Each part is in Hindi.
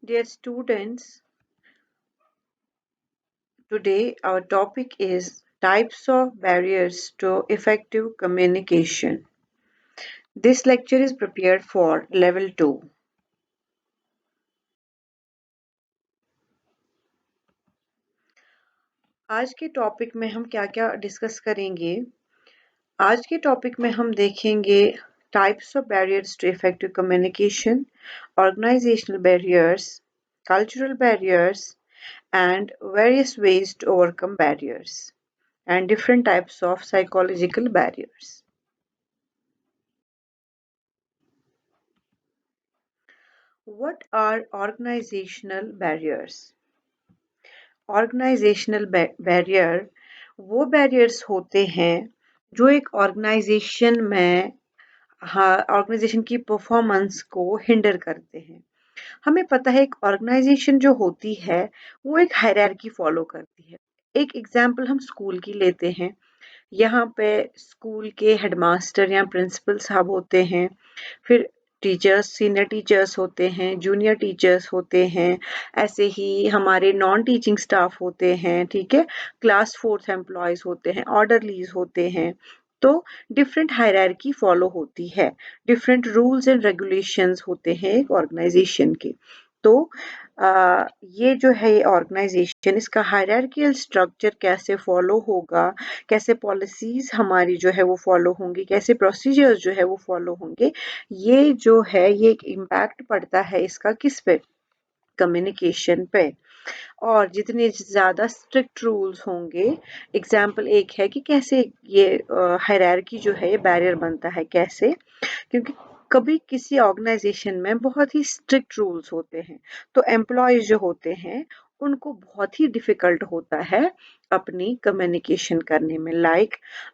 Dear students, today our topic is types of barriers to effective communication. This lecture is prepared for level 2. आज के टॉपिक में हम क्या-क्या डिस्कस करेंगे? आज के टॉपिक में हम देखेंगे types of barriers to effective communication, organizational barriers, cultural barriers, and various ways to overcome barriers, and different types of psychological barriers. What are organizational barriers? Organizational barrier वो बैरियर्स होते हैं जो एक ऑर्गेनाइजेशन में हाँ ऑर्गेनाइजेशन की परफॉर्मेंस को हिंडर करते हैं। हमें पता है एक ऑर्गेनाइजेशन जो होती है वो एक हायरार्की फॉलो करती है। एक एग्जांपल हम स्कूल की लेते हैं। यहाँ पे स्कूल के हेडमास्टर या प्रिंसिपल साहब होते हैं, फिर टीचर्स सीनियर टीचर्स होते हैं, जूनियर टीचर्स होते हैं, ऐसे ही हमारे नॉन टीचिंग स्टाफ होते हैं, ठीक है, क्लास फोर्थ एम्प्लॉयज होते हैं, ऑर्डरलीज होते हैं। तो डिफरेंट हायरार्की फॉलो होती है, डिफरेंट रूल्स एंड रेगुलेशंस होते हैं एक ऑर्गेनाइजेशन के। तो ये जो है ये ऑर्गेनाइजेशन इसका हायरार्कियल स्ट्रक्चर कैसे फॉलो होगा, कैसे पॉलिसीज हमारी जो है वो फॉलो होंगी, कैसे प्रोसीजर्स जो है वो फॉलो होंगे, ये जो है ये एक इम्पैक्ट पड़ता है इसका किस पे, कम्युनिकेशन पे। और जितने ज़्यादा स्ट्रिक्ट रूल्स होंगे, एग्जाम्पल एक है कि कैसे ये हायरार्की जो है ये बैरियर बनता है कैसे, क्योंकि कभी किसी ऑर्गेनाइजेशन में बहुत ही स्ट्रिक्ट रूल्स होते हैं, तो एम्प्लॉयज जो होते हैं उनको बहुत ही डिफिकल्ट होता है अपनी कम्युनिकेशन करने में।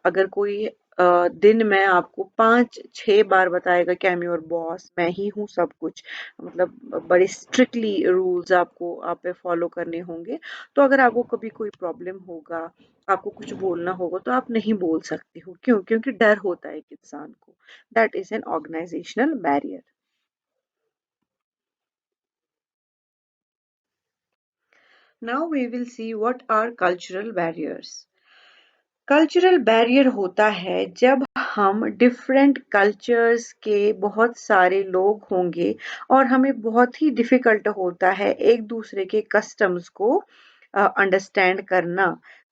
अगर कोई दिन में आपको 5-6 बार बताएगा कि आई एम योर बॉस, मैं ही हूँ सब कुछ, मतलब बड़े स्ट्रिक्टली रूल्स आपको आप पे फॉलो करने होंगे, तो अगर आपको कभी कोई प्रॉब्लम होगा, आपको कुछ बोलना होगा, तो आप नहीं बोल सकते हो। क्यों? क्योंकि डर होता है एक इंसान को। That is an organizational barrier. Now we will see what are cultural barriers. Cultural barrier होता है जब हम डिफरेंट कल्चर्स के बहुत सारे लोग होंगे और हमें बहुत ही डिफिकल्ट होता है एक दूसरे के कस्टम्स को अंडरस्टैंड करना।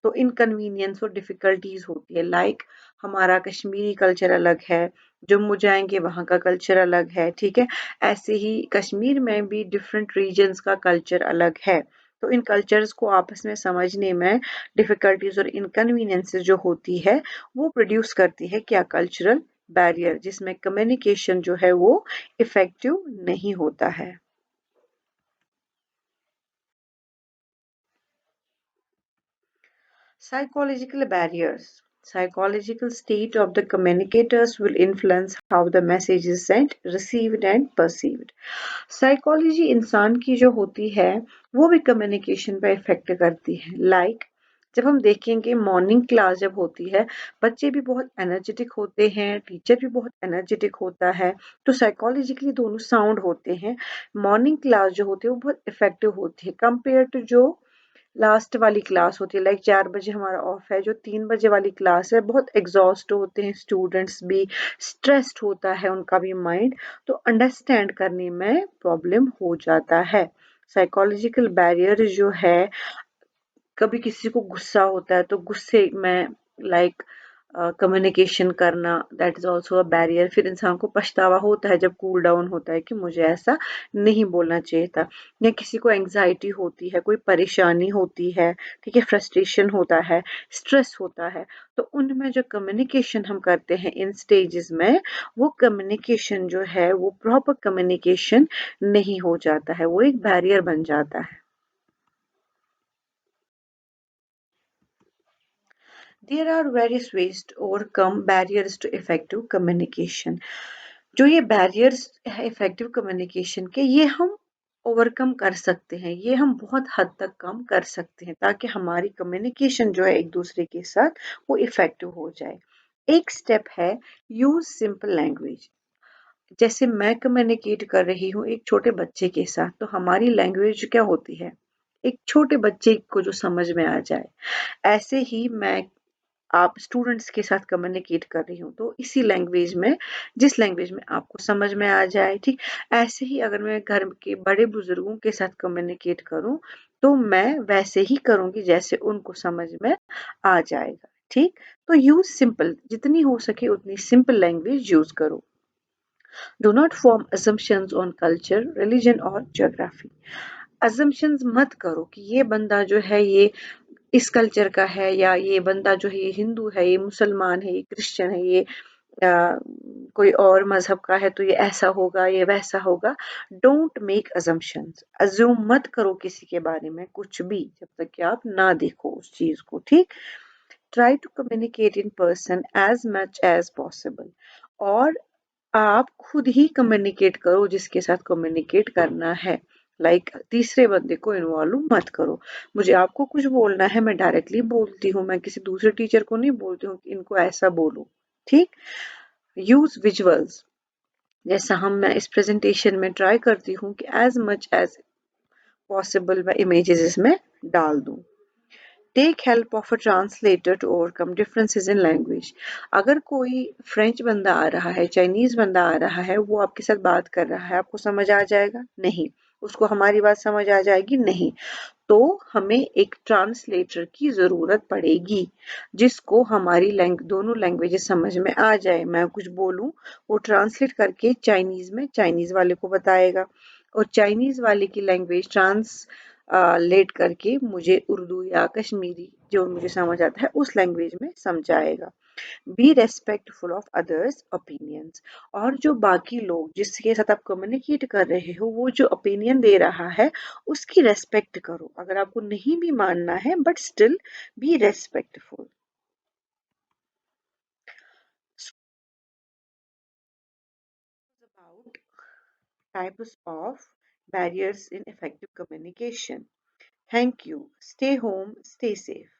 तो इनकन्वीनियंस और डिफिकल्टीज होती है। हमारा कश्मीरी कल्चर अलग है, जम्मू जाएंगे वहाँ का कल्चर अलग है, ठीक है। ऐसे ही कश्मीर में भी डिफरेंट रीजन्स का कल्चर अलग है। तो इन कल्चर्स को आपस में समझने में डिफिकल्टीज और इनकन्वीनियंसेस जो होती है वो प्रोड्यूस करती है क्या, कल्चरल बैरियर, जिसमें कम्युनिकेशन जो है वो इफेक्टिव नहीं होता है। Psychological barriers. Psychological state of the communicators will influence how the message is sent, received and perceived. Psychology इंसान की जो होती है वो भी कम्युनिकेशन पे इफेक्ट करती है। जब हम देखेंगे मॉर्निंग क्लास जब होती है, बच्चे भी बहुत एनर्जेटिक होते हैं, टीचर भी बहुत एनर्जेटिक होता है, तो साइकोलॉजिकली दोनों साउंड होते हैं। मॉर्निंग क्लास जो होती है वो बहुत इफेक्टिव होती है कंपेयर टू जो लास्ट वाली क्लास होती है। 4 बजे हमारा ऑफ है, जो 3 बजे वाली क्लास है, बहुत एग्जॉस्ट होते हैं स्टूडेंट्स भी, स्ट्रेस्ड होता है उनका भी माइंड, तो अंडरस्टैंड करने में प्रॉब्लम हो जाता है। साइकोलॉजिकल बैरियर जो है, कभी किसी को गुस्सा होता है तो गुस्से में लाइक कम्युनिकेशन करना, that is also a barrier. फिर इंसान को पछतावा होता है जब कूल डाउन होता है कि मुझे ऐसा नहीं बोलना चाहिए था। या किसी को एंग्जाइटी होती है, कोई परेशानी होती है, ठीक है, फ्रस्ट्रेशन होता है, स्ट्रेस होता है, तो उनमें जो कम्युनिकेशन हम करते हैं इन स्टेजेस में, वो कम्युनिकेशन जो है वो प्रॉपर कम्युनिकेशन नहीं हो जाता है, वो एक बैरियर बन जाता है। There are various ways to overcome barriers to effective communication. जो ये barriers है effective communication के, ये हम ओवरकम कर सकते हैं, ये हम बहुत हद तक कम कर सकते हैं ताकि हमारी कम्युनिकेशन जो है एक दूसरे के साथ वो इफेक्टिव हो जाए। एक स्टेप है यूज सिंपल लैंग्वेज। जैसे मैं कम्युनिकेट कर रही हूँ एक छोटे बच्चे के साथ, तो हमारी लैंग्वेज क्या होती है? एक छोटे बच्चे को जो समझ में आ जाए। ऐसे ही मैं आप स्टूडेंट्स के साथ कम्युनिकेट कर रही हूँ, तो इसी लैंग्वेज में, जिस लैंग्वेज में आपको समझ में आ जाए, ठीक? ऐसे ही अगर मैं घर के बड़े बुजुर्गों के साथ कम्युनिकेट करूँ, तो मैं वैसे ही करूँगी जैसे उनको समझ में आ जाएगा, ठीक? तो यूज सिंपल, जितनी हो सके उतनी सिंपल लैंग्वेज यूज करो। Do not form assumptions on culture, religion और ज्योग्राफी। assumptions मत करो कि ये बंदा जो है ये इस कल्चर का है, या ये बंदा जो है ये हिंदू है, ये मुसलमान है, ये क्रिश्चियन है, ये कोई और मजहब का है तो ये ऐसा होगा, ये वैसा होगा। डोंट मेक अजम्पशंस, अज्यूम मत करो किसी के बारे में कुछ भी जब तक कि आप ना देखो उस चीज को, ठीक? Try to communicate in person as much as possible. और आप खुद ही कम्युनिकेट करो जिसके साथ कम्युनिकेट करना है। तीसरे बंदे को इन्वॉल्व मत करो। मुझे आपको कुछ बोलना है, मैं डायरेक्टली बोलती हूँ, मैं किसी दूसरे टीचर को नहीं बोलती हूँ कि इनको ऐसा बोलो, ठीक? यूज विजुअल्स, जैसा मैं इस प्रेजेंटेशन में ट्राई करती हूँ कि एज मच एज पॉसिबल मैं इमेजेस इसमें डाल दूँ। Take help of a translator to overcome differences in language. अगर कोई फ्रेंच बंदा आ रहा है, चाइनीज बंदा आ रहा है, वो आपके साथ बात कर रहा है, आपको समझ आ जाएगा? नहीं। उसको हमारी बात समझ आ जाएगी? नहीं। तो हमें एक ट्रांसलेटर की जरूरत पड़ेगी जिसको हमारी दोनों लैंग्वेजेस समझ में आ जाए। मैं कुछ बोलूं, वो ट्रांसलेट करके चाइनीज में चाइनीज वाले को बताएगा, और चाइनीज वाले की लैंग्वेज लेट करके मुझे उर्दू या कश्मीरी जो मुझे समझ आता है उस लैंग्वेज में समझाएगा। Be respectful of others opinions. और जो बाकी लोग जिसके साथ आप कम्युनिकेट कर रहे हो, वो जो ओपिनियन दे रहा है उसकी रेस्पेक्ट करो, अगर आपको नहीं भी मानना है, but still be respectful. About types of barriers in effective communication. Thank you. Stay home, stay safe.